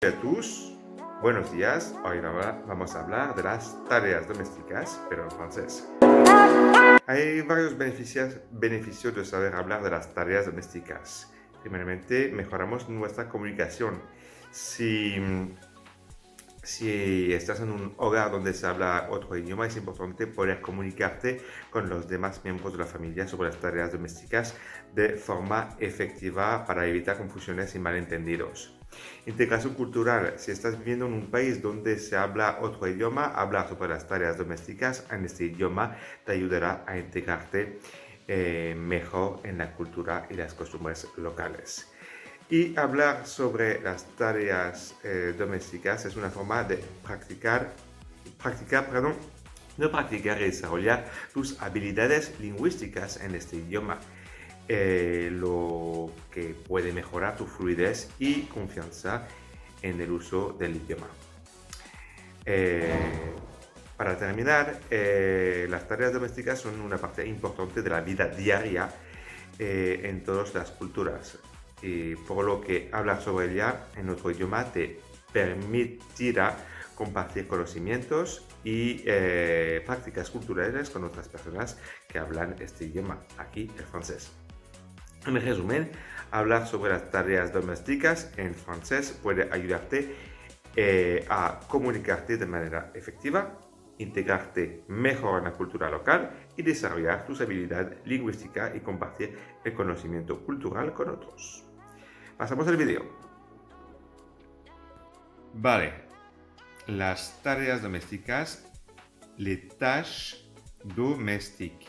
Hola a todos, buenos días. Hoy vamos a hablar de las tareas domésticas, pero en francés. Hay varios beneficios de saber hablar de las tareas domésticas. Primeramente, mejoramos nuestra comunicación. Si estás en un hogar donde se habla otro idioma, es importante poder comunicarte con los demás miembros de la familia sobre las tareas domésticas de forma efectiva para evitar confusiones y malentendidos. Integración cultural. Si estás viviendo en un país donde se habla otro idioma, hablar sobre las tareas domésticas en este idioma te ayudará a integrarte mejor en la cultura y las costumbres locales. Y hablar sobre las tareas domésticas es una forma de practicar y desarrollar tus habilidades lingüísticas en este idioma, lo que puede mejorar tu fluidez y confianza en el uso del idioma. Para terminar, las tareas domésticas son una parte importante de la vida diaria en todas las culturas, y por lo que hablar sobre ella en otro idioma te permitirá compartir conocimientos y prácticas culturales con otras personas que hablan este idioma, aquí el francés. En resumen, hablar sobre las tareas domésticas en francés puede ayudarte a comunicarte de manera efectiva, integrarte mejor en la cultura local y desarrollar tus habilidades lingüísticas y compartir el conocimiento cultural con otros. Pasamos al video. Vale, las tareas domésticas, les tâches domestiques.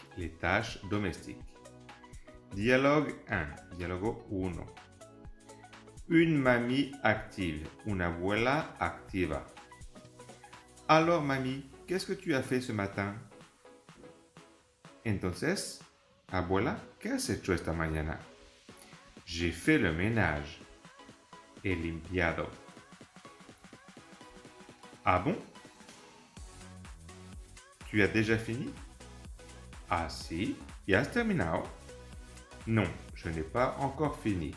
Dialogue 1, dialogo 1. Une mamie active, una abuela activa. Alors mamie, qu'est-ce que tu as fait ce matin? Entonces, abuela, ¿qué has hecho esta mañana? J'ai fait le ménage. He limpiado. Ah bon? Tu as déjà fini? Ah si, ¿ya has terminado? Non, je n'ai pas encore fini.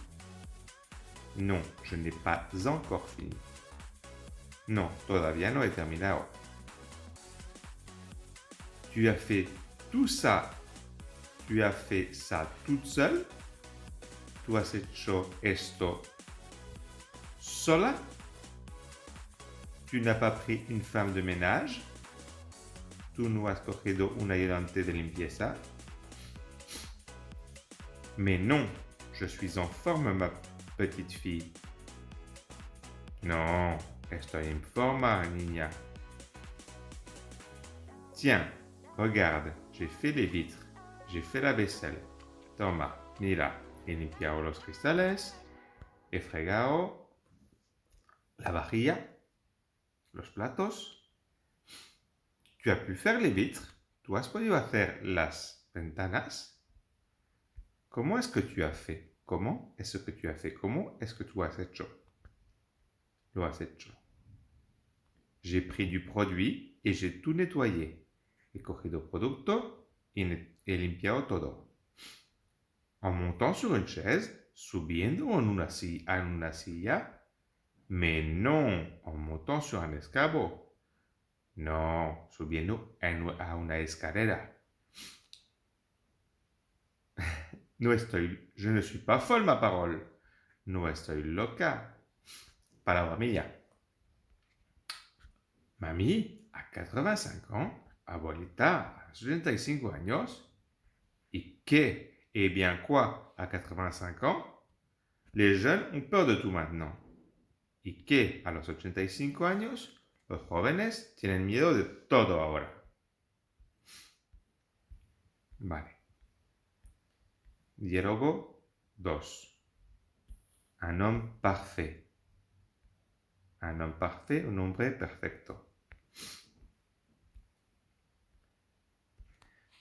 Non, je n'ai pas encore fini. Non, todavía no he terminado. Tu as fait tout ça. Tu as fait ça toute seule? ¿Tú has hecho esto sola? ¿Tu n'as pas pris une femme de ménage? ¿Tú no has cogido un ayudante de limpieza? Mais non, je suis en forme, ma petite fille. Non, estoy en forma, niña. Tiens, regarde, j'ai fait les vitres, j'ai fait la vaisselle. Toma, mira, he limpiado los cristales, he fregado la vajilla, los platos. Tu as pu faire les vitres, tú has podido hacer las ventanas. ¿Cómo es que tu as fait? ¿Cómo es que tu as fait? ¿Cómo es que tú has hecho? Lo has hecho. J'ai pris du produit et j'ai tout nettoyé. He cogido producto y he limpiado todo. En montant sur une chaise, subiendo en una silla. Mais non, en montant sur un escabeau. No, subiendo a una escalera. Je ne suis pas folle, ma parole. No estoy loca. Palabra mía. Mami, a 85 ans, abuelita, a 65 años. ¿Y qué? Eh bien quoi, à 85 ans? Les jeunes ont peur de tout maintenant. ¿Y qué? A los 85 años, los jóvenes tienen miedo de todo ahora. Vale. Diálogo 2. Un homme parfait. Un homme parfait, un hombre perfecto.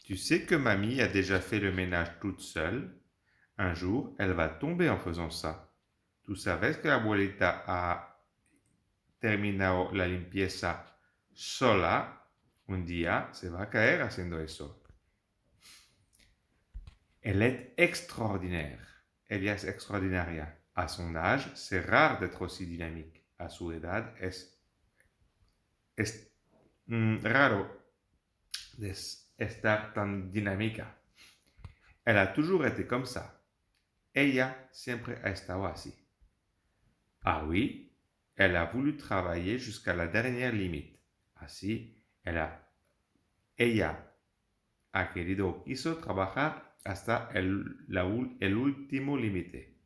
Tu sais que mamie a déjà fait le ménage toute seule. Un jour, elle va tomber en faisant ça. ¿Tú sabes que la abuelita ha terminado la limpieza sola? Un día se va a caer haciendo eso. Elle est extraordinaire. Ella es extraordinaria. À son âge, c'est rare d'être aussi dynamique. a su edad es raro de estar tan dinámica. Elle a toujours été comme ça. Ella siempre ha estado así. Ah oui, elle a voulu travailler jusqu'à la dernière limite. Así, ella ha querido o quiso trabajar hasta el último límite.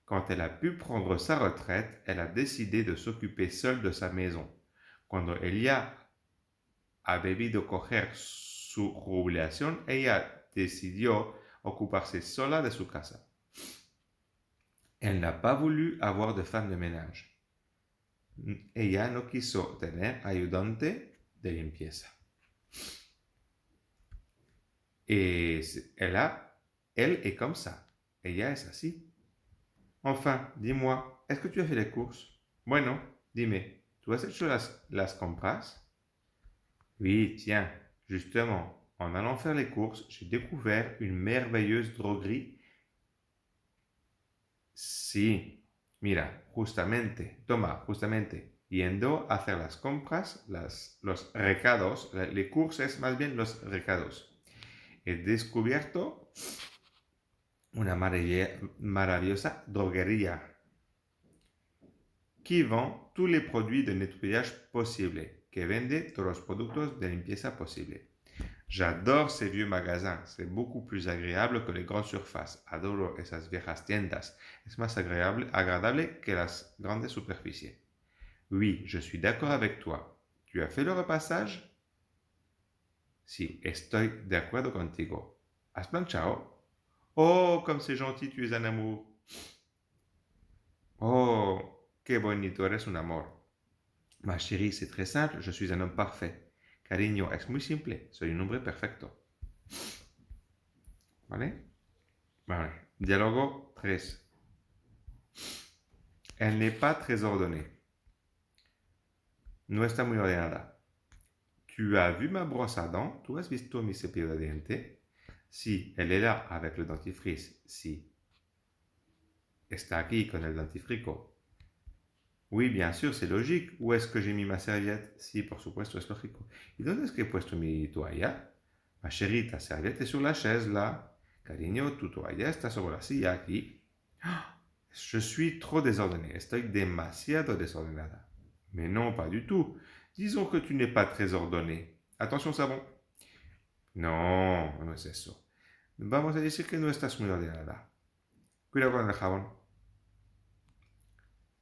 Quand elle a pu prendre sa retraite, elle a décidé de s'occuper seule de sa maison. Cuando ella ha debido coger su jubilación, ella decidió ocuparse sola de su casa. Elle n'a pas voulu avoir de femme de ménage. Ella no quiso tener ayudante de limpieza. Et elle est comme ça. Ella es así. Enfin, dis-moi, est-ce que tu as fait les courses? Bueno, dime, ¿tú has hecho las compras? Oui, tiens, justement, en allant faire les courses, j'ai découvert une merveilleuse droguerie. Sí, mira, justamente, yendo a hacer las compras, los recados, les courses es más bien los recados. He descubierto una maravillosa droguería qui vend tous les produits de nettoyage possibles, que vende todos los productos de limpieza posible. J'adore ces vieux magasins, c'est beaucoup plus agréable que les grandes surfaces. Adoro esas viejas tiendas, es más agradable que las grandes superficies. Oui, je suis d'accord avec toi. Tu as fait le repassage? Sí, estoy de acuerdo contigo. ¿Has planchado? Oh, comme c'est gentil, tu es un amour. Oh, qué bonito, eres un amor. Ma chérie, c'est très simple, je suis un homme parfait. Cariño, es muy simple, soy un hombre perfecto. ¿Vale? Vale. Diálogo 3. Elle n'est pas très ordonnée. No está muy ordenada. Tu as vu ma brosse à dents? ¿Tú has visto mi cepillo de dientes? Si, elle est là avec le dentifrice. Si. Está aquí con el dentifrico. Oui, bien sûr, c'est logique. Où est-ce que j'ai mis ma serviette? Si, por supuesto, es lógico. ¿Y dónde es que he puesto mi toalla? Ma chérie, ta serviette est sur la chaise, là. Cariño, tu toalla está sobre la silla, aquí. Je suis trop désordonnée. Estoy demasiado desordenada. Mais non, pas du tout. Disons que tu n'es pas très ordonné. Attention, savon. No, no es eso. Vamos a decir que no estás muy ordenada. Cuidado con el jabón.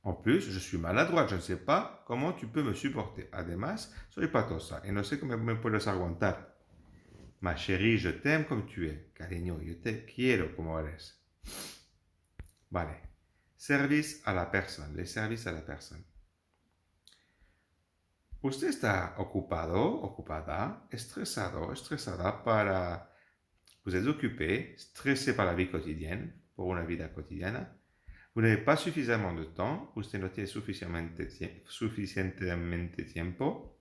En plus, je suis maladroite, je ne sais pas comment tu peux me supporter. Además, soy patosa y no sé cómo me puedes aguantar. Ma chérie, je t'aime comme tu es. Cariño, yo te quiero como eres. Vale. Service à la personne. Les services à la personne. Usted está ocupado, ocupada, estresado, estresada para... Vous êtes occupé, stressé par la vie quotidienne, pour una vida cotidiana. Vous n'avez pas suffisamment de temps, usted no tiene suficientemente tiempo.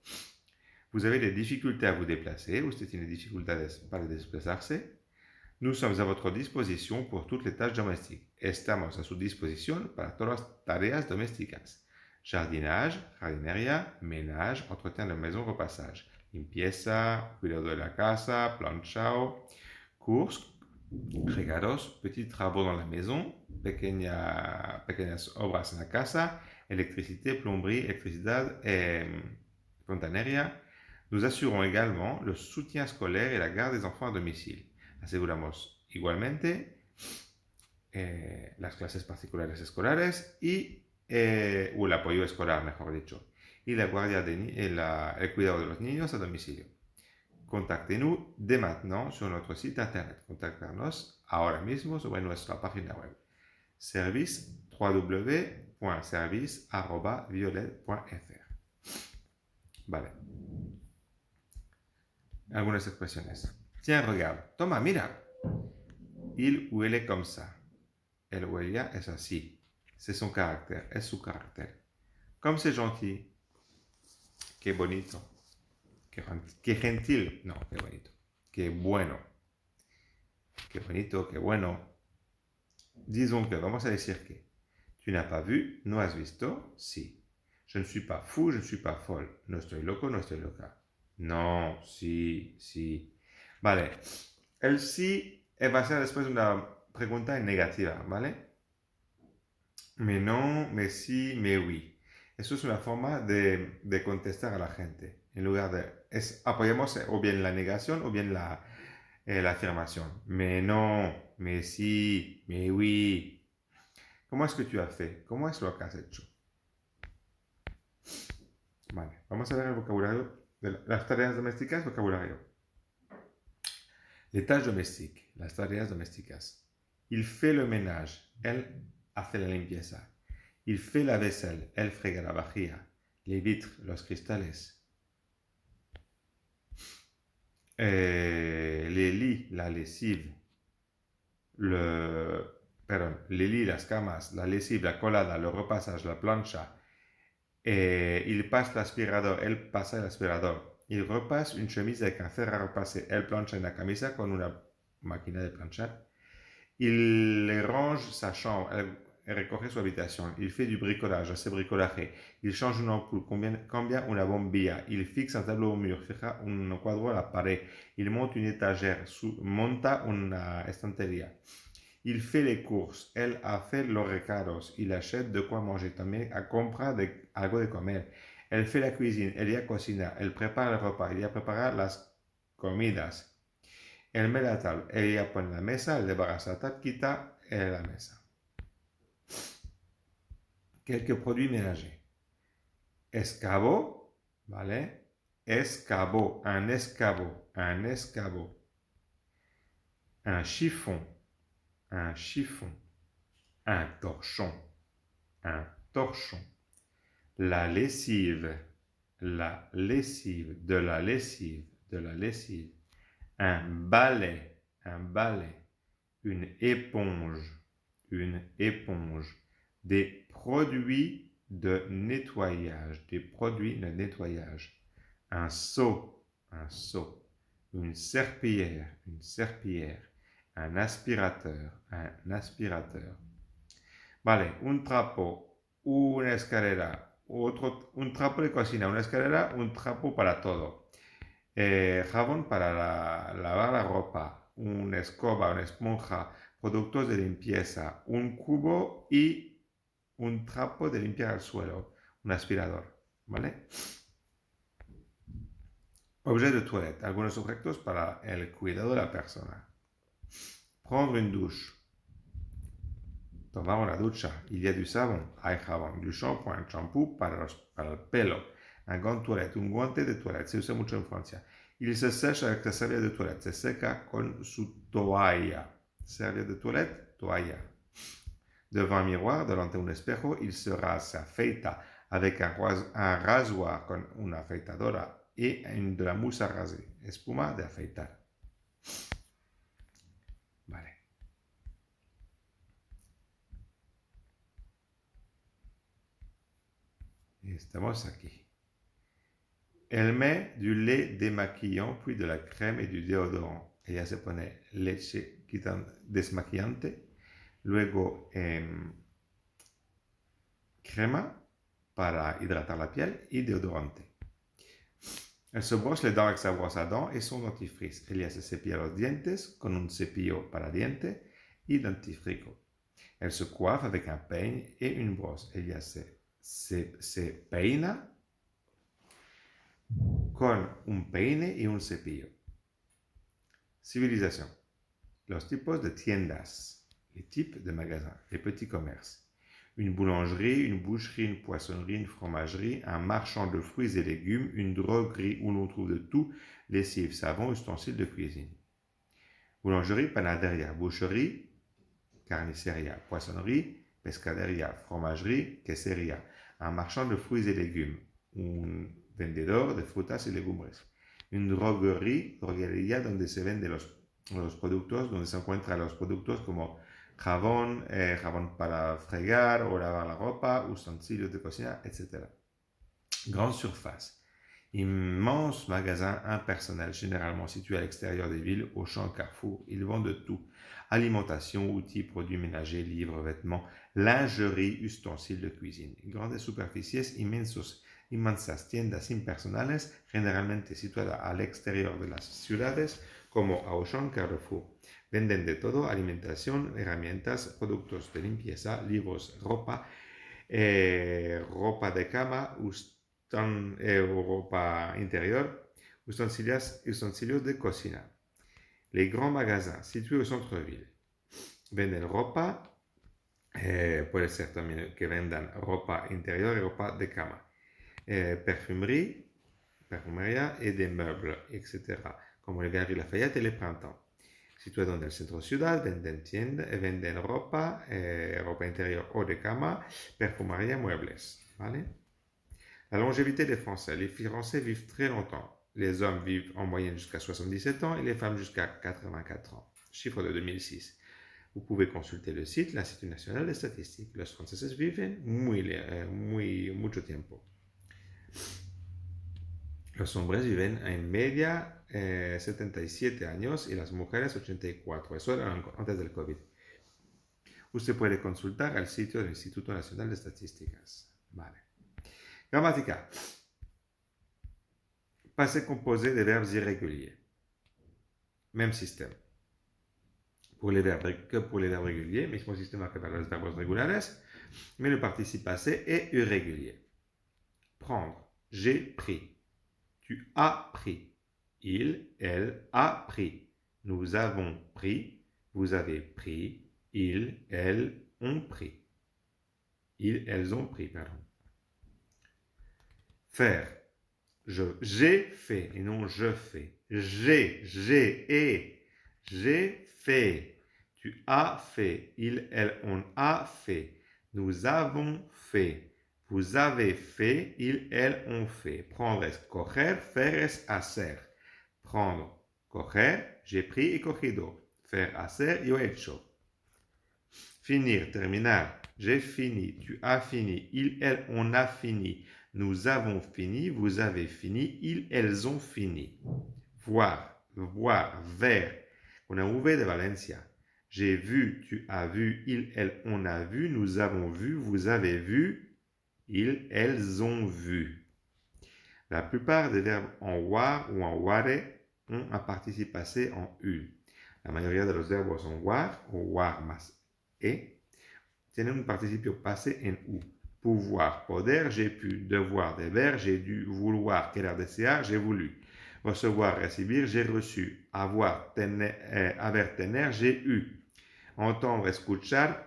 Vous avez des difficultés à vous déplacer, usted tiene dificultades para desplazarse. Nous sommes à votre disposition pour toutes les tâches domestiques. Estamos a su disposición para todas las tareas domésticas. Jardinage, jardinería, ménage, entretien de la maison, repassage. Limpieza, cuidado de la casa, planchado, courses, regalos, petits travaux dans la maison, pequeñas obras en la casa, électricité, plomberie, électricidad, fontanería. Nous assurons également le soutien scolaire et la garde des enfants à domicile. Aseguramos igualmente las clases particulares escolares o el apoyo escolar, mejor dicho, y la guardia el cuidado de los niños a domicilio. Contactez-nous dès maintenant sur notre site internet. Contactez-nous ahora mismo sobre nuestra página web. Service www.service@violet.fr. Vale. Algunas expresiones. Tiens, regarde. Toma, mira. Il ou elle est comme ça. Elle ou ella es así. C'est son caractère. Es su carácter. Comme c'est gentil. Qué bonito. Qué gentil. No, qué bonito. Qué bueno. Qué bonito, qué bueno. Disons que, vamos a decir que. Tu n'as pas vu? No has visto? Si. Je ne suis pas fou, je ne suis pas folle. No estoy loco, no estoy loca. No, sí, sí. Vale. El sí va a ser después una pregunta negativa, ¿vale? Mais non, mais si, mais oui. Eso es una forma de contestar a la gente. En lugar de... apoyamos o bien la negación o bien la afirmación. Mais non, mais si, mais oui. ¿Cómo es que tú has fait? ¿Cómo es lo que has hecho? Vale, vamos a ver el vocabulario de las tareas domésticas, vocabulario. Les tâches domestiques, las tareas domésticas. Il fait le ménage, elle hace la limpieza. Il fait la vaisselle, elle frega la vajilla. Les vitres, los cristales. Les lits, la lessive. Les lits, las camas, la lessive, la colada, le repassage, la plancha. Il passe l'aspirateur, elle pasa el aspirador. Il repasse une chemise avec un fer à repasser, elle plancha una camisa con una máquina de planchar. Il range sa chambre, elle recoge su habitación. Il fait du bricolage, hace bricolaje. Il change une ampoule, cambia una bombilla. Il fixe un tableau au mur, fija un cuadro a la pared. Il monte une étagère, monta una estantería. Il fait les courses, elle a fait los recados. Il achète de quoi manger, también compra algo de comer. Elle fait la cuisine, ella cocina. Elle prépare el repas, ella prepara las comidas. Elle met la table, ella pone la mesa, elle débarrasse la table, quita la mesa. Quelques produits ménagers. Escabeau, ¿vale? Escabeau, un escabeau, un escabeau. Un chiffon, un chiffon. Un torchon, un torchon. La lessive, la lessive, de la lessive, de la lessive. Un balai, un balai. Une éponge, une éponge. Des produits de nettoyage, des produits de nettoyage. Un seau, un seau. Une serpillière, une serpillière. Un aspirateur, un aspirateur. Vale, un trapo, una escalera, un trapo de cocina, una escalera, un trapo para todo. Jabón para lavar la ropa, una escoba, una esponja, productos de limpieza, un cubo y un trapo de limpiar el suelo, un aspirador, ¿vale? Objet de toilette, algunos objetos para el cuidado de la persona. Prendre une douche. Tomar una ducha. Il y a du savon, hay jabón, du shampoing, champú para el pelo, un gant de toilette, un guante de toilette, se usa mucho en Francia. Il se sèche avec la serviette de toilette, se seca con su toalla. Serviette de toilette, toalla. Devant un miroir, delante un espejo, il se afeita avec un rasoir con una afeitadora y de la mousse à raser, espuma de afeitar. Vale. Estamos aquí. Elle met du lait démaquillant, puis de la crème et du déodorant. Ella se pone leche desmaquillante, luego crema para hidratar la piel y deodorante. Elle se brosse les dents avec sa brosse à dents et son dentifrice. Ella se cepilla los dientes con un cepillo para diente y dentifrico. Elle se coiffe avec un peigne et une brosse. Ella se peina con un peine y un cepillo. Civilización. Los tipos de tiendas. Les types de magasins. Les petits commerces. Une boulangerie, une boucherie, une poissonnerie, une fromagerie, un marchand de fruits et légumes, une droguerie où l'on trouve de tout, lessive, savon, ustensiles de cuisine. Boulangerie, panaderia. Boucherie, carniceria. Poissonnerie, pescaderia. Fromagerie, queseria. Un marchand de fruits et légumes. Un vendedor de frutas y legumbres. Une droguerie, droguería donde se venden los productos, donde se encuentran los productos como jabón, jabón para fregar o lavar la ropa, utensilios de cocina, etc. Grande surface. Immense magasin impersonnel, généralement situé à l'extérieur des villes, au champ Carrefour. Ils vendent de tout. Alimentation, outils, produits ménagers, livres, vêtements, lingerie, ustensiles de cuisine. Grandes superficies inmensas tiendas impersonales, generalmente situadas al exterior de las ciudades, como Auchan, Carrefour. Venden de todo, alimentación, herramientas, productos de limpieza, libros, ropa, ropa de cama, ropa interior, utensilios de cocina. Les grands magasins situés au centre-ville venden ropa, puede ser también que vendan ropa interior y ropa de cama, perfumería y de meubles, etc., como el Galerie Lafayette y el Printemps. Situado en el centro de ciudad, venden ropa, ropa interior o de cama, perfumería, muebles, ¿vale? La longévité des Français. Les Français vivent très longtemps. Les hommes vivent en moyenne jusqu'à 77 ans et les femmes jusqu'à 84 ans. Chiffre de 2006. Vous pouvez consulter le site, l'Institut national de statistiques. Los franceses viven mucho tiempo. Los hombres viven en media 77 años y las mujeres 84. Eso era antes del COVID. Usted puede consultar el sitio del Instituto Nacional de Estadísticas. Vale. Gramática. Passé composé des verbes irréguliers. Même système. Que pour les verbes réguliers, mismo sistema que para los verbos regulares, mais le participe passé est irrégulier. Prendre. J'ai pris. Tu as pris. Il, elle a pris. Nous avons pris. Vous avez pris. Ils, elles ont pris. Ils, elles ont pris, pardon. Faire. J'ai fait et non je fais. J'ai fait. Tu as fait. Il, elle, on a fait. Nous avons fait. Vous avez fait. Il, elle, ont fait. Prendre es coger, faire es hacer. Prendre, coger, j'ai pris y cogido. Faire, hacer, yo he hecho. Finir, terminar. J'ai fini. Tu as fini. Il, elle, on a fini. Nous avons fini. Vous avez fini. Ils, elles ont fini. Voir, ver. Una V de Valencia. J'ai vu, tu as vu, il, elle, on a vu, nous avons vu, vous avez vu, ils, elles ont vu. La plupart des verbes en war ou en ware ont un participe passé en U. La mayoría de los verbos en war o war más e tienen un participio passé en U. Pouvoir, poder, j'ai pu. Devoir, deber, j'ai dû. Vouloir, querer, desear, j'ai voulu. Recevoir, recibir, j'ai reçu. Avoir, tener, j'ai eu. Entendre, escuchar,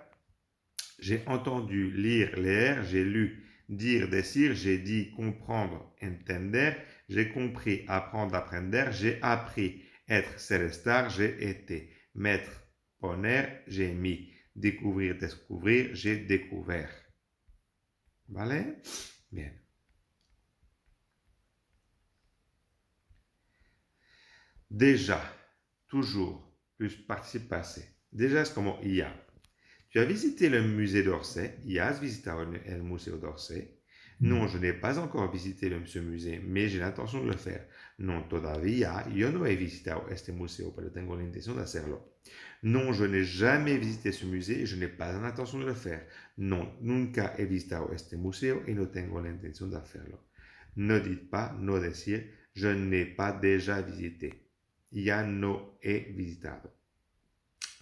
j'ai entendu. Lire, leer, j'ai lu. Dire, decir, j'ai dit. Comprendre, entender, j'ai compris. Apprendre, aprender, j'ai appris. Être, ser, estar, j'ai été. Mettre, poner, j'ai mis. Découvrir, descubrir, j'ai découvert. ¿Vale? Bien. Déjà, toujours, plus participe passé. Déjà es como ya. Tu as visité le musée d'Orsay. Ya has visitado el museo d'Orsay. Non, je n'ai pas encore visité ce musée, mais j'ai l'intention de le faire. Non, todavía yo no he visitado este museo, pero tengo la intención de hacerlo. Non, je n'ai jamais visité ce musée et je n'ai pas l'intention de le faire. Non, nunca he visitado este museo y no tengo la intención de hacerlo. Ne dites pas, no decir, je n'ai pas déjà visité. Ya no he visitado.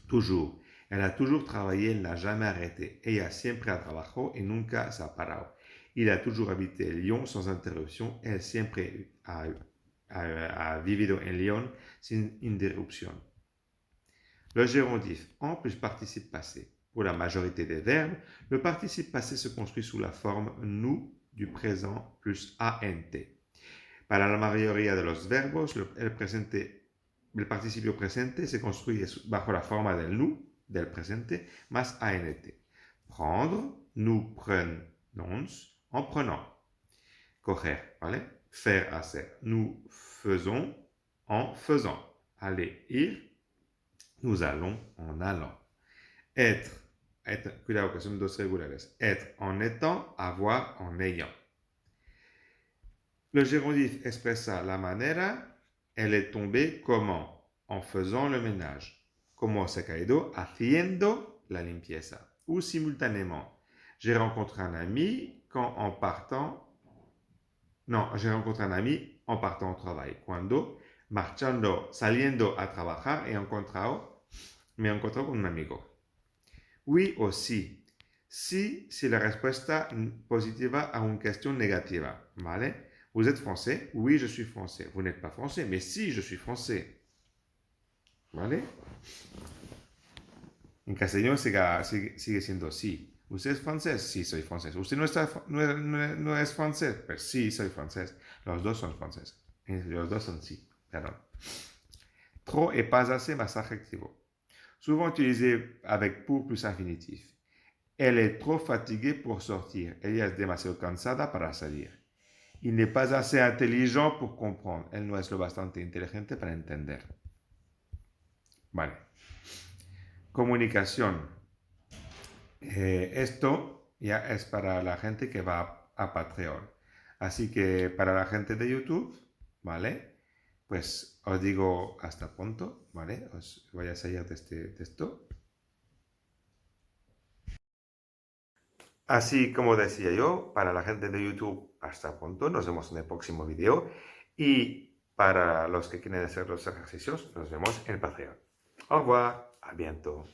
Toujours. Elle a toujours travaillé, elle n'a jamais arrêté. Ella siempre ha trabajado y nunca se ha parado. Il a toujours habité Lyon sans interruption. Elle siempre ha vivido en Lyon sin interrupción. Le gérondif, en plus participe passé. Pour la majorité des verbes, le participe passé se construit sous la forme nous du présent plus ANT. Para la mayoría de los verbos, el participio presente se construye bajo la forma del nous, del presente, más ANT. Prendre, nous prenons, en prenant. Coger, ¿vale? Faire, hacer. Nous faisons, en faisant. Aller, ir. Nous allons en allant. Être, cuidado que son dos regulares. Être en étant, avoir en ayant. Le gérondif expresa la manera, elle est tombée comment? En faisant le ménage. Como se ha caído? Haciendo la limpieza. Ou simultanément. J'ai rencontré un ami quand en partant. Non, j'ai rencontré un ami en partant au travail. Cuando marchando, saliendo a trabajar, me he encontrado con un amigo. Oui o sí. Sí, si la respuesta positiva a una cuestión negativa, ¿vale? Vous êtes français? Oui, je suis français. Vous n'êtes pas français, mais si, je suis français. ¿Vale? En castellano sigue siendo sí. ¿Usted es francés? Sí, soy francés. ¿Usted no es francés? Pues sí, soy francés. Los dos son franceses. Los dos son sí. Perdón. Trop et pas assez, más adjetivo. Souvent utilisé avec pour plus infinitif. Elle est trop fatiguée pour sortir. Ella es demasiado cansada para salir. Il n'est pas assez intelligent pour comprendre. Él no es lo bastante inteligente para entender. Vale. Comunicación. Esto ya es para la gente que va a Patreon. Así que para la gente de YouTube, ¿vale? Pues os digo hasta pronto, ¿vale? Os voy a salir de esto. Así como decía yo, para la gente de YouTube, hasta pronto. Nos vemos en el próximo video. Y para los que quieren hacer los ejercicios, nos vemos en Patreon. Au revoir. A bientôt.